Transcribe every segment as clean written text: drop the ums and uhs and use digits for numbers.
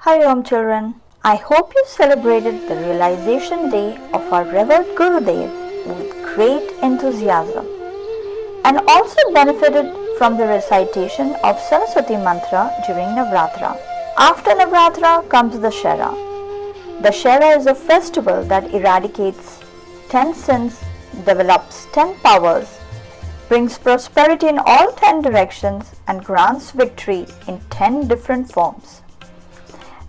Hari Om children, I hope you celebrated the realization day of our revered Gurudev with great enthusiasm and also benefited from the recitation of Saraswati Mantra during Navratra. After Navratra comes Dussehra. Dussehra is a festival that eradicates 10 sins, develops 10 powers, brings prosperity in all 10 directions and grants victory in 10 different forms.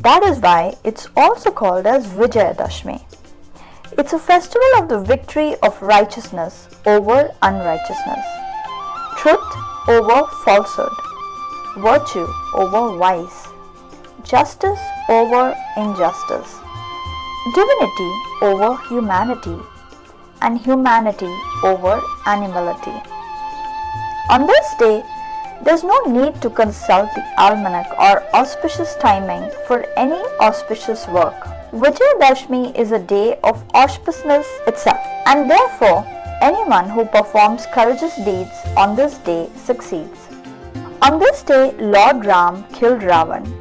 That is why it's also called as VIJAYADASHAMI. It's a festival of the victory of righteousness over unrighteousness, truth over falsehood, virtue over vice, justice over injustice, divinity over humanity, and humanity over animality. On this day, there's no need to consult the almanac or auspicious timing for any auspicious work. Vijayadashmi is a day of auspiciousness itself, and therefore anyone who performs courageous deeds on this day succeeds. On this day, Lord Ram killed Ravana,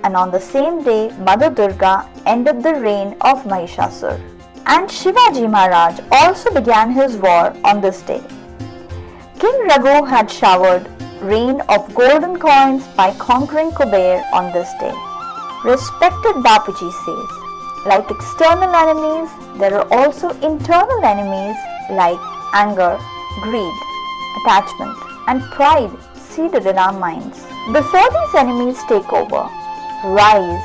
and on the same day, Mother Durga ended the reign of Mahishasur. And Shivaji Maharaj also began his war on this day. King Raghu had showered rain of golden coins by conquering Kuber on this day. Respected Bapuji says, like external enemies, there are also internal enemies like anger, greed, attachment, and pride seated in our minds. Before these enemies take over, rise,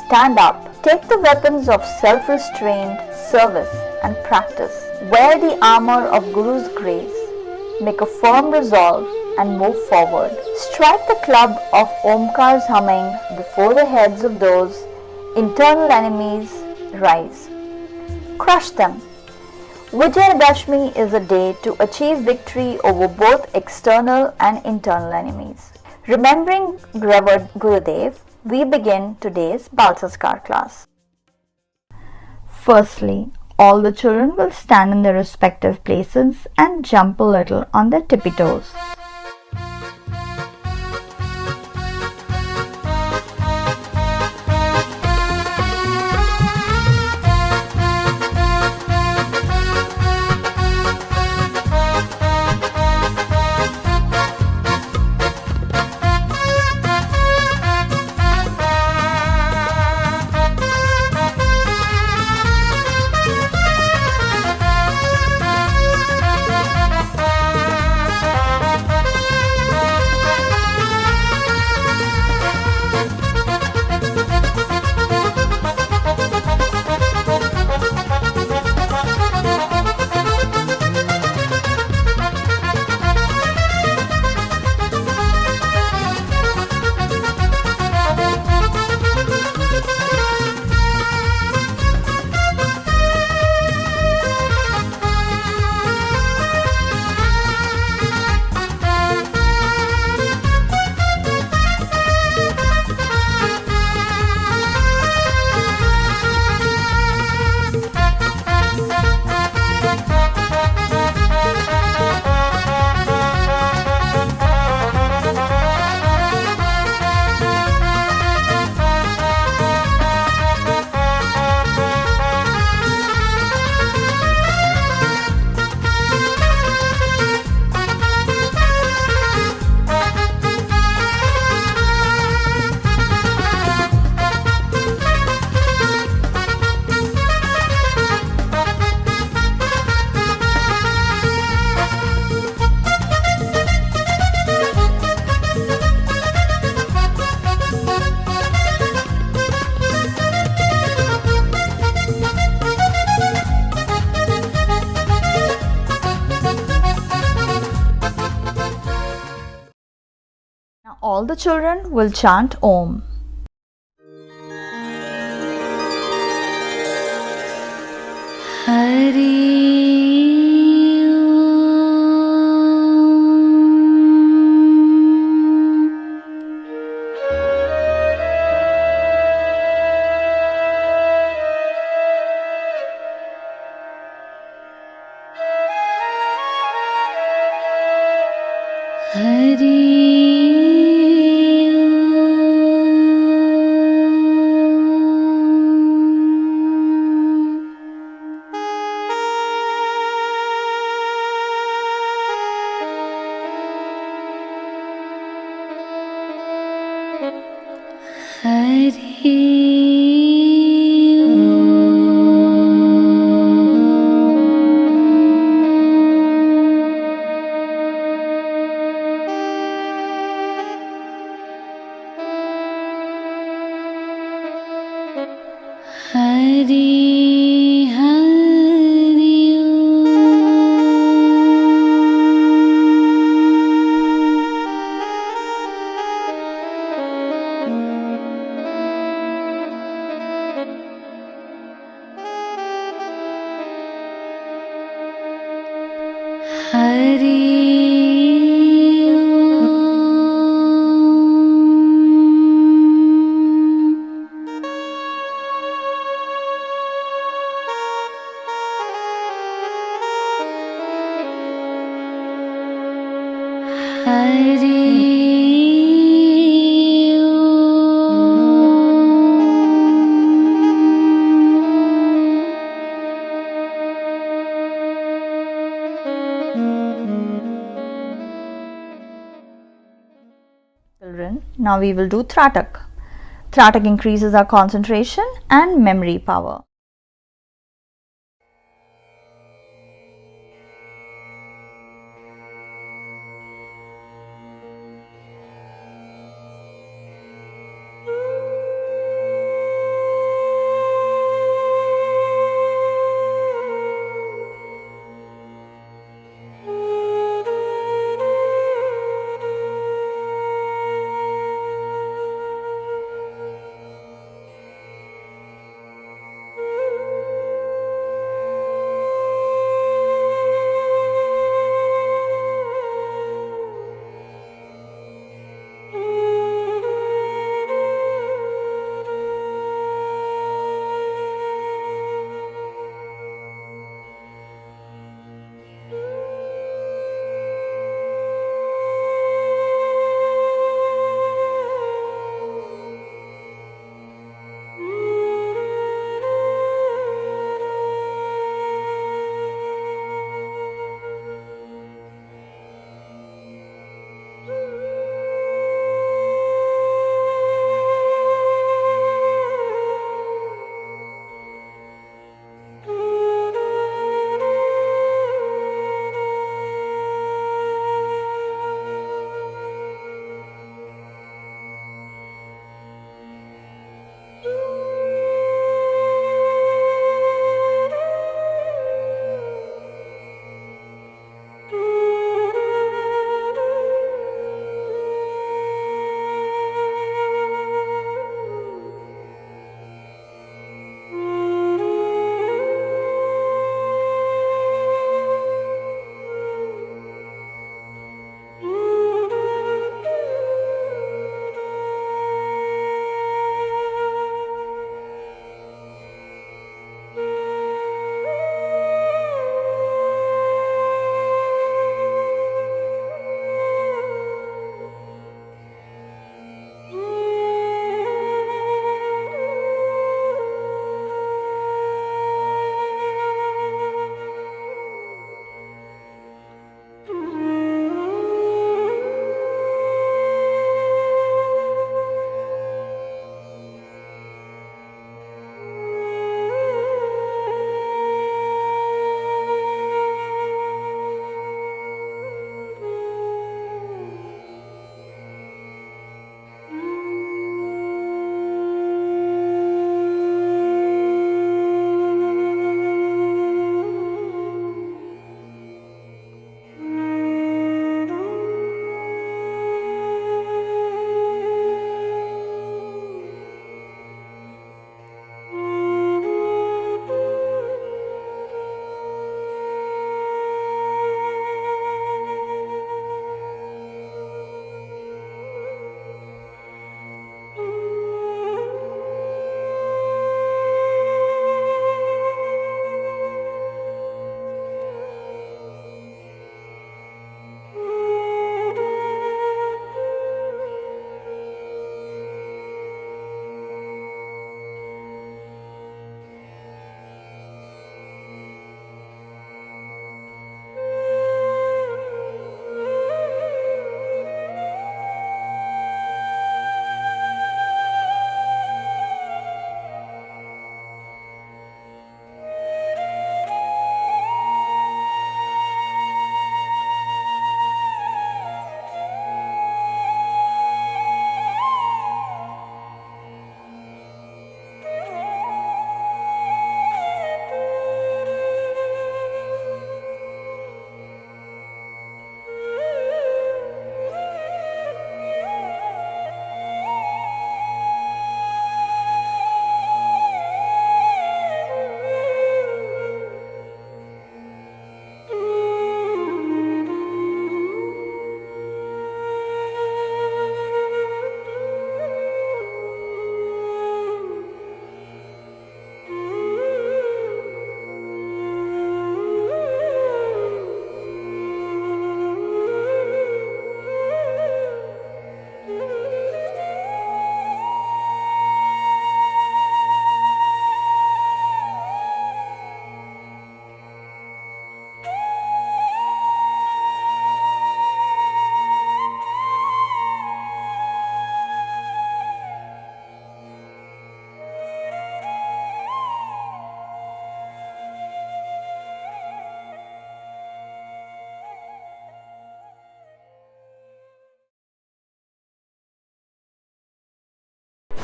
stand up, take the weapons of self-restraint, service, and practice. Wear the armor of Guru's grace, make a firm resolve, and move forward. Strike the club of Omkar's humming before the heads of those internal enemies rise. Crush them. Vijayadashmi is a day to achieve victory over both external and internal enemies. Remembering Revered Gurudev, we begin today's Bal Sanskar class. Firstly, all the children will stand in their respective places and jump a little on their tippy toes. All the children will chant Om. Hari Children, now we will do TRATAK. TRATAK increases our concentration and memory power.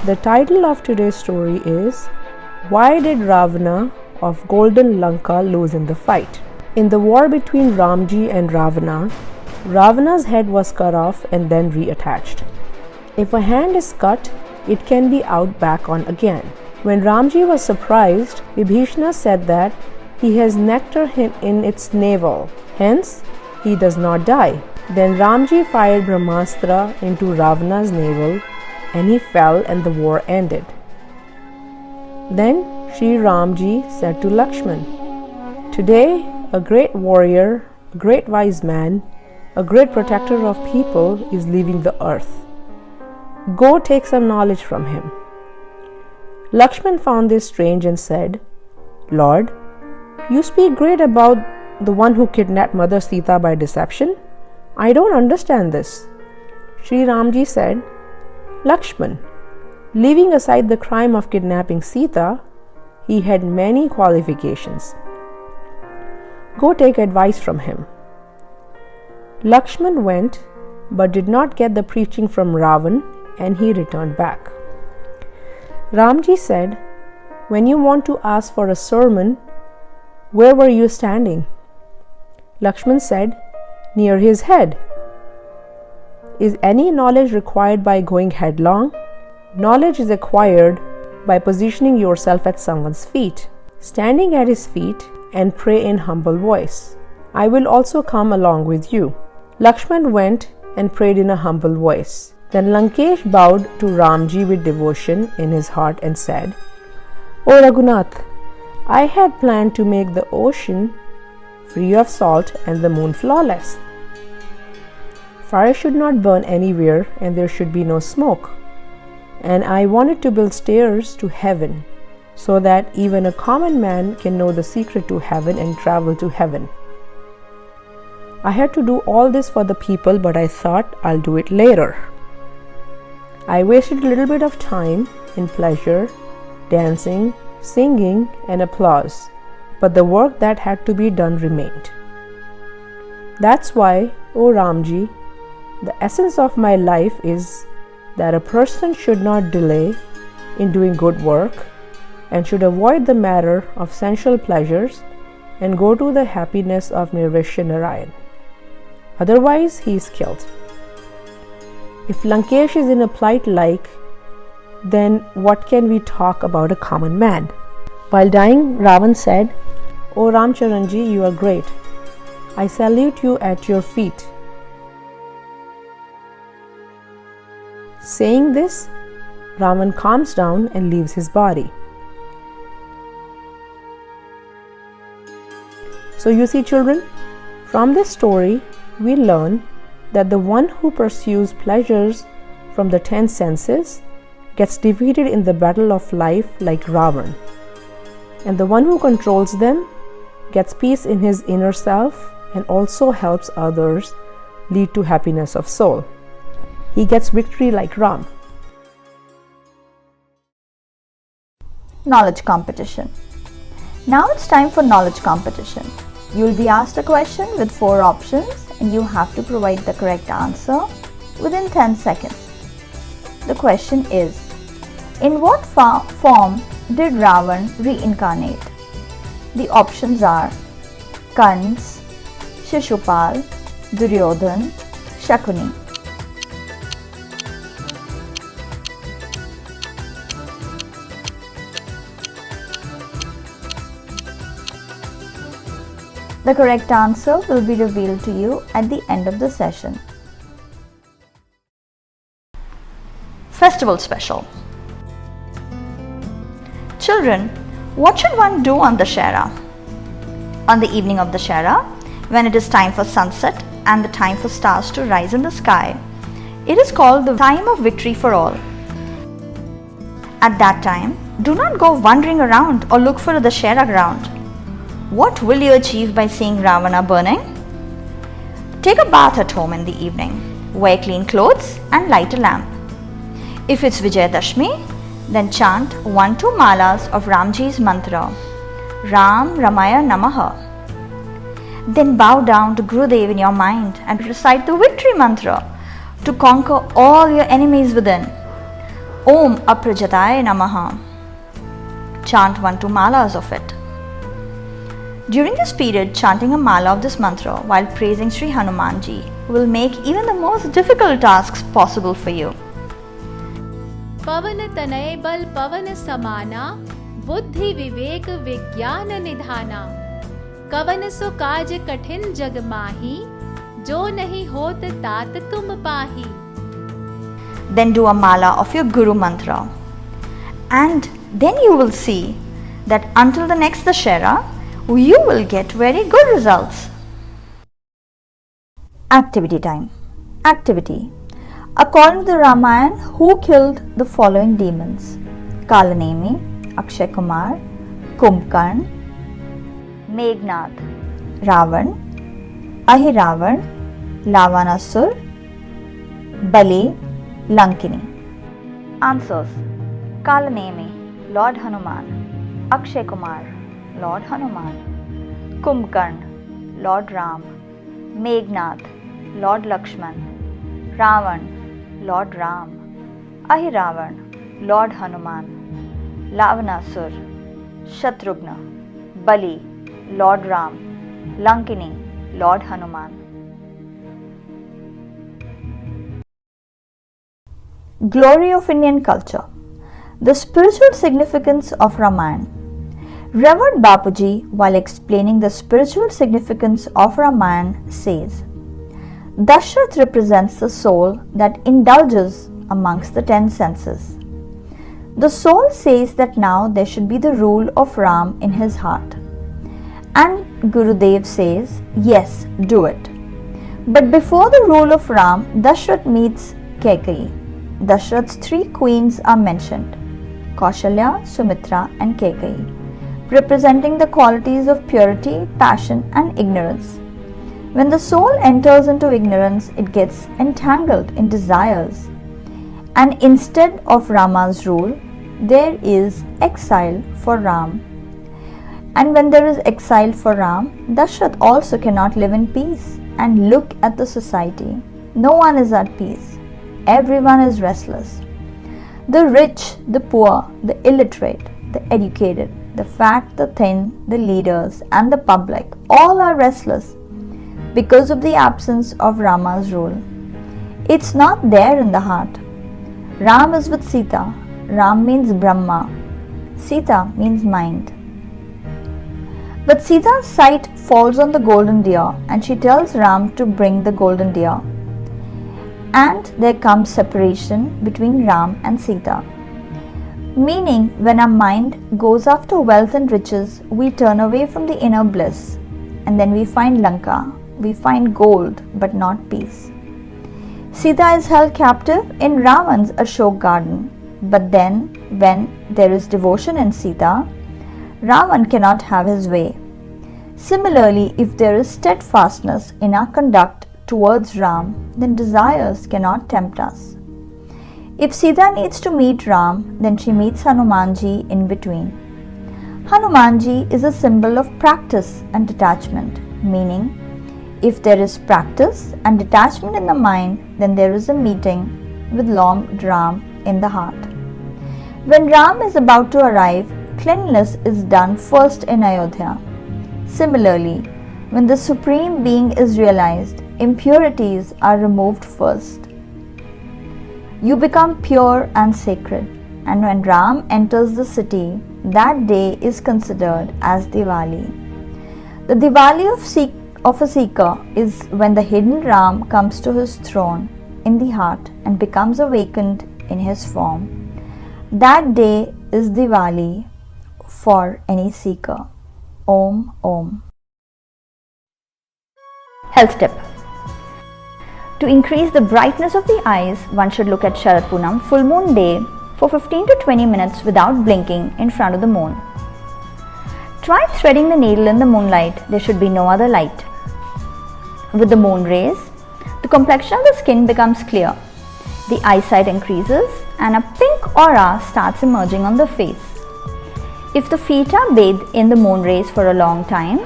The title of today's story is Why Did Ravana of Golden Lanka Lose in the Fight? In the war between Ramji and Ravana, Ravana's head was cut off and then reattached. If a hand is cut, it can be out back on again. When Ramji was surprised, Vibhishana said that he has nectar in its navel, hence he does not die. Then Ramji fired Brahmastra into Ravana's navel and he fell and the war ended. Then Sri Ramji said to Lakshman, "Today a great warrior, a great wise man, a great protector of people is leaving the earth. Go take some knowledge from him." Lakshman found this strange and said, "Lord, you speak great about the one who kidnapped Mother Sita by deception. I don't understand this." Sri Ramji said, "Lakshman, leaving aside the crime of kidnapping Sita, he had many qualifications. Go take advice from him." Lakshman went but did not get the preaching from Ravan and he returned back. Ramji said, "When you want to ask for a sermon, where were you standing?" Lakshman said, "Near his head." Is any knowledge required by going headlong? Knowledge is acquired by positioning yourself at someone's feet, standing at his feet and pray in humble voice, "I will also come along with you." Lakshman went and prayed in a humble voice. Then Lankesh bowed to Ramji with devotion in his heart and said, "O Raghunath, I had planned to make the ocean free of salt and the moon flawless. Fire should not burn anywhere and there should be no smoke. And I wanted to build stairs to heaven so that even a common man can know the secret to heaven and travel to heaven. I had to do all this for the people, but I thought I'll do it later. I wasted a little bit of time in pleasure, dancing, singing, and applause, but the work that had to be done remained. That's why, O Ramji, the essence of my life is that a person should not delay in doing good work and should avoid the matter of sensual pleasures and go to the happiness of Nirvishya Narayan. Otherwise, he is killed." If Lankesh is in a plight like, then what can we talk about a common man? While dying, Ravan said, "O Ramcharanji, you are great. I salute you at your feet." Saying this, Ravan calms down and leaves his body. So you see, children, from this story, we learn that the one who pursues pleasures from the 10 senses gets defeated in the battle of life like Ravan, and the one who controls them gets peace in his inner self and also helps others lead to happiness of soul. He gets victory like Ram. Knowledge competition. Now it's time for knowledge competition. You will be asked a question with 4 options and you have to provide the correct answer within 10 seconds. The question is, in what form did Ravan reincarnate? The options are Kans, Shishupal, Duryodhan, Shakuni. The correct answer will be revealed to you at the end of the session. Festival special. Children, what should one do on Dussehra? On the evening of Dussehra, when it is time for sunset and the time for stars to rise in the sky, it is called the time of victory for all. At that time, do not go wandering around or look for a Dussehra ground. What will you achieve by seeing Ravana burning? Take a bath at home in the evening, wear clean clothes and light a lamp. If it's Vijayadashmi, then chant 1-2 malas of Ramji's mantra, Ram Ramaya Namaha. Then bow down to Gurudev in your mind and recite the victory mantra to conquer all your enemies within. Om Aprajataya Namaha. Chant 1-2 malas of it. During this period, chanting a mala of this mantra while praising Sri Hanumanji will make even the most difficult tasks possible for you. पवन तनय बल पवन समाना, बुद्धि विवेक विज्ञान निधाना, कवन सो काज कठिन जग माही, जो नहीं होत तात तुम पाही. Then do a mala of your Guru mantra. And then you will see that until the next Dussehra, you will get very good results. Activity time. Activity. According to the Ramayana, who killed the following demons? Kalanemi, Akshay Kumar, Kumbhakarna, Meghnad, Ravan, Ahiravan, Lavanasur, Bali, Lankini. Answers. Kalanemi, Lord Hanuman. Akshay Kumar, Lord Hanuman. Kumbhakarna, Lord Ram. Meghnad, Lord Lakshman. Ravan, Lord Ram. Ahiravan, Lord Hanuman. Lavanasur, Shatrughna. Bali, Lord Ram. Lankini, Lord Hanuman. Glory of Indian culture. The spiritual significance of Ramayana. Revered Bapuji, while explaining the spiritual significance of Ramayana, says, Dashrath represents the soul that indulges amongst the 10 senses. The soul says that now there should be the rule of Ram in his heart. And Gurudev says, yes, do it. But before the rule of Ram, Dashrath meets Kaikeyi. Dashrath's 3 queens are mentioned, Kaushalya, Sumitra and Kaikeyi, representing the qualities of purity, passion and ignorance. When the soul enters into ignorance, it gets entangled in desires. And instead of Rama's rule, there is exile for Ram. And when there is exile for Ram, Dashrath also cannot live in peace. And look at the society. No one is at peace. Everyone is restless. The rich, the poor, the illiterate, the educated, the fat, the thin, the leaders and the public, all are restless because of the absence of Rama's rule. It's not there in the heart. Ram is with Sita. Ram means Brahma. Sita means mind. But Sita's sight falls on the golden deer and she tells Ram to bring the golden deer. And there comes separation between Ram and Sita. Meaning, when our mind goes after wealth and riches, we turn away from the inner bliss. And then we find Lanka. We find gold, but not peace. Sita is held captive in Ravan's Ashok garden. But then, when there is devotion in Sita, Ravan cannot have his way. Similarly, if there is steadfastness in our conduct towards Ram, then desires cannot tempt us. If Sita needs to meet Ram, then she meets Hanumanji in between. Hanumanji is a symbol of practice and detachment, meaning, if there is practice and detachment in the mind, then there is a meeting with Lord Ram in the heart. When Ram is about to arrive, cleanliness is done first in Ayodhya. Similarly, when the Supreme Being is realized, impurities are removed first. You become pure and sacred, and when Ram enters the city, that day is considered as Diwali. The Diwali of a seeker is when the hidden Ram comes to his throne in the heart and becomes awakened in his form. That day is Diwali for any seeker. Om Om. Health tip. To increase the brightness of the eyes, one should look at Sharad Poonam full moon day for 15 to 20 minutes without blinking in front of the moon. Try threading the needle in the moonlight. There should be no other light. With the moon rays, the complexion of the skin becomes clear. The eyesight increases and a pink aura starts emerging on the face. If the feet are bathed in the moon rays for a long time,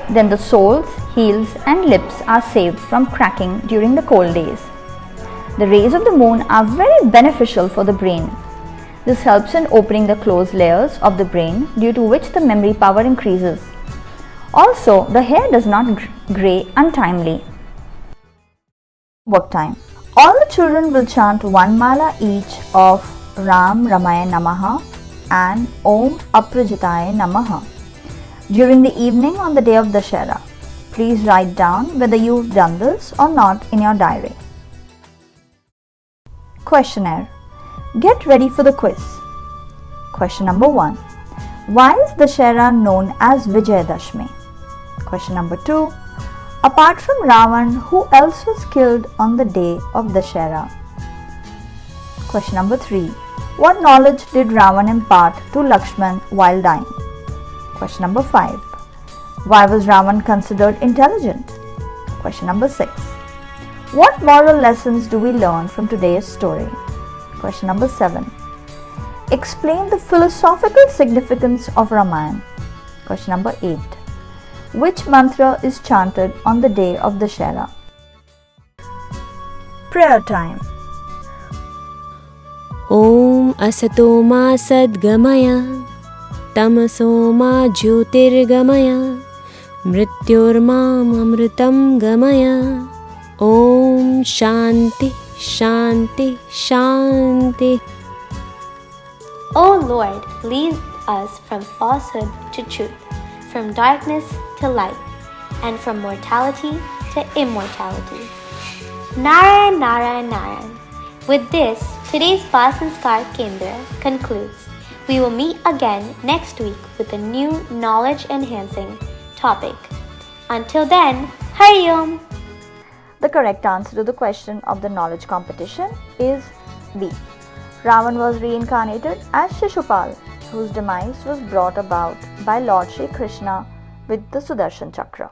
then the soles, heels and lips are saved from cracking during the cold days. The rays of the moon are very beneficial for the brain This helps in opening the closed layers of the brain, due to which the memory power increases. Also, the hair does not grey untimely. Work time. All the children will chant one mala each of Ramayana Namaha and Om Aprajitaya Namaha during the evening on the day of Dussehra. Please write down whether you've done this or not in your diary. Questionnaire. Get ready for the quiz. Question number 1. Why is Dussehra known as Vijayadashmi? Question number 2. Apart from Ravan, who else was killed on the day of Dussehra? Question number 3. What knowledge did Ravan impart to Lakshman while dying? Question number 5. Why was Ravan considered intelligent? Question number 6. What moral lessons do we learn from today's story? Question number 7. Explain the philosophical significance of Ramayana. Question number 8. Which mantra is chanted on the day of Dussehra? Prayer time. Om asato ma sadgamaya tamaso ma jyotirgamaya mrityormam amritam gamaya. Om Shanti Shanti Shanti. O Lord, lead us from falsehood to truth, from darkness to light, and from mortality to immortality. Narayan, Narayan, Narayan. With this, today's Sanskar Kendra concludes. We will meet again next week with a new knowledge-enhancing topic. Until then, Hari Om! The correct answer to the question of the knowledge competition is B. Ravan was reincarnated as Shishupal, whose demise was brought about by Lord Shri Krishna with the Sudarshan Chakra.